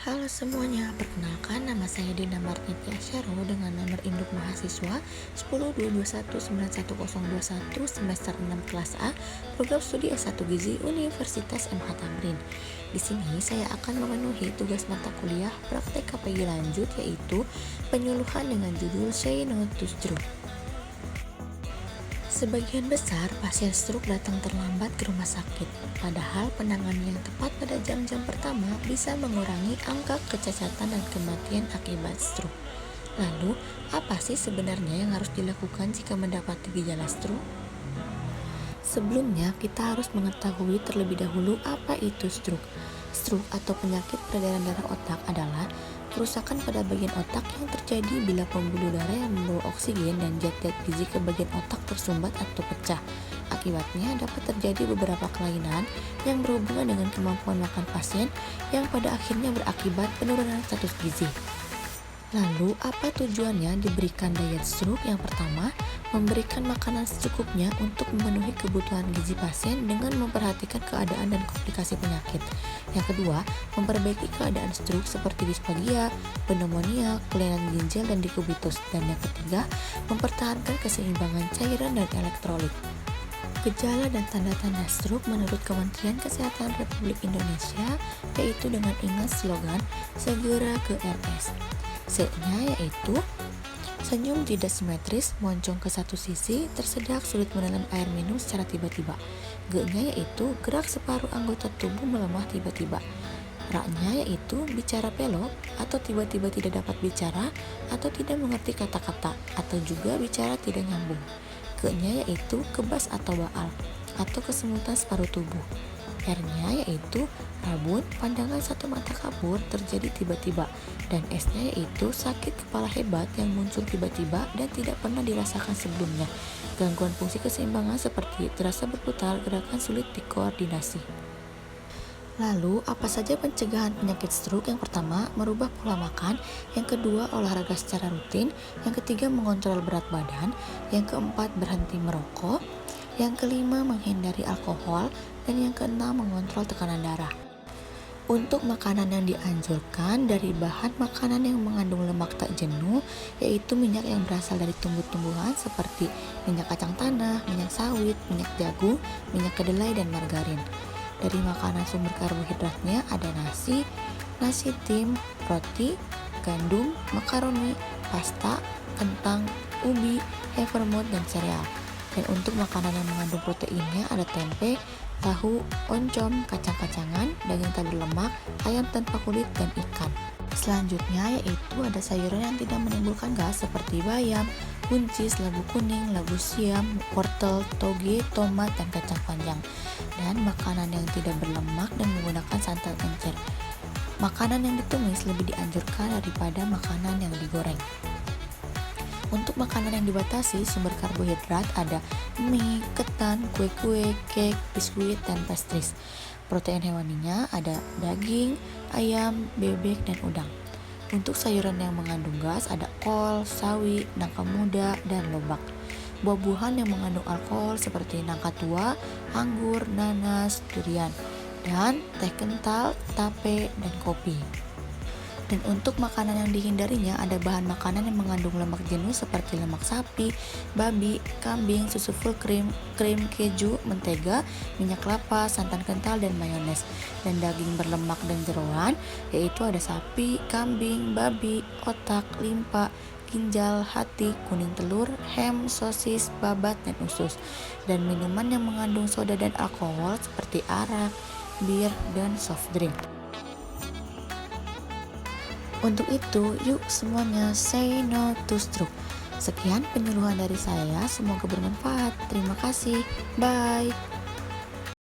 Halo semuanya, perkenalkan nama saya Dina Marniti Asyaro dengan nomor induk mahasiswa 1022191021 semester 6 kelas A, program studi S1 Gizi Universitas MH Tamrin. Di sini saya akan memenuhi tugas mata kuliah praktek KPI lanjut, yaitu penyuluhan dengan judul Say No to Stroke. Sebagian besar pasien stroke datang terlambat ke rumah sakit, padahal penanganan yang tepat pada jam-jam pertama bisa mengurangi angka kecacatan dan kematian akibat stroke. Lalu, apa sih sebenarnya yang harus dilakukan jika mendapati gejala stroke? Sebelumnya, kita harus mengetahui terlebih dahulu apa itu stroke. Stroke atau penyakit peredaran darah otak adalah kerusakan pada bagian otak yang terjadi bila pembuluh darah yang membawa oksigen dan zat-zat gizi ke bagian otak tersumbat atau pecah. Akibatnya dapat terjadi beberapa kelainan yang berhubungan dengan kemampuan makan pasien yang pada akhirnya berakibat penurunan status gizi. Lalu, apa tujuannya diberikan diet stroke? Yang pertama, memberikan makanan secukupnya untuk memenuhi kebutuhan gizi pasien dengan memperhatikan keadaan dan komplikasi penyakit. Yang kedua, memperbaiki keadaan stroke seperti disfagia, pneumonia, kelainan ginjal, dan dekubitus. Dan yang ketiga, mempertahankan keseimbangan cairan dan elektrolit. Gejala dan tanda-tanda stroke menurut Kementerian Kesehatan Republik Indonesia yaitu dengan ingat slogan segera ke RS. C-nya yaitu senyum tidak simetris, moncong ke satu sisi, tersedak, sulit menelan air minum secara tiba-tiba. G-nya yaitu gerak separuh anggota tubuh melemah tiba-tiba. R-nya yaitu bicara pelok atau tiba-tiba tidak dapat bicara atau tidak mengerti kata-kata atau juga bicara tidak nyambung. K-nya yaitu kebas atau baal atau kesemutan separuh tubuh. R-nya yaitu rabun, pandangan satu mata kabur terjadi tiba-tiba, dan S-nya yaitu sakit kepala hebat yang muncul tiba-tiba dan tidak pernah dirasakan sebelumnya. Gangguan fungsi keseimbangan seperti terasa berputar, gerakan sulit dikoordinasi. Lalu, apa saja pencegahan penyakit stroke? Yang pertama, merubah pola makan. Yang kedua, olahraga secara rutin. Yang ketiga, mengontrol berat badan. Yang keempat, berhenti merokok. Yang kelima, menghindari alkohol. Dan yang keenam, mengontrol tekanan darah. Untuk makanan yang dianjurkan dari bahan makanan yang mengandung lemak tak jenuh, yaitu minyak yang berasal dari tumbuh-tumbuhan seperti minyak kacang tanah, minyak sawit, minyak jagung, minyak kedelai, dan margarin. Dari makanan sumber karbohidratnya ada nasi tim, roti, gandum, makaroni, pasta, kentang, ubi, havermut, dan sereal. Dan untuk makanan yang mengandung proteinnya ada tempe, tahu, oncom, kacang-kacangan, daging tak berlemak, ayam tanpa kulit, dan ikan. Selanjutnya yaitu ada sayuran yang tidak menimbulkan gas seperti bayam, buncis, labu kuning, labu siam, wortel, toge, tomat, dan kacang panjang. Dan makanan yang tidak berlemak dan menggunakan santan encer. Makanan yang ditumis lebih dianjurkan daripada makanan yang digoreng. Untuk makanan yang dibatasi sumber karbohidrat ada mie, ketan, kue-kue, cake, biskuit, dan pastries. Protein hewaninya ada daging, ayam, bebek, dan udang. Untuk sayuran yang mengandung gas ada kol, sawi, nangka muda, dan lobak. Buah-buahan yang mengandung alkohol seperti nangka tua, anggur, nanas, durian, dan teh kental, tape, dan kopi. Dan untuk makanan yang dihindarinya ada bahan makanan yang mengandung lemak jenuh seperti lemak sapi, babi, kambing, susu full cream, krim, keju, mentega, minyak kelapa, santan kental, dan mayones. Dan daging berlemak dan jeroan yaitu ada sapi, kambing, babi, otak, limpa, ginjal, hati, kuning telur, ham, sosis, babat, dan usus. Dan minuman yang mengandung soda dan alkohol seperti arak, bir, dan soft drink. Untuk itu, yuk semuanya say no to stroke. Sekian penyuluhan dari saya, semoga bermanfaat. Terima kasih. Bye.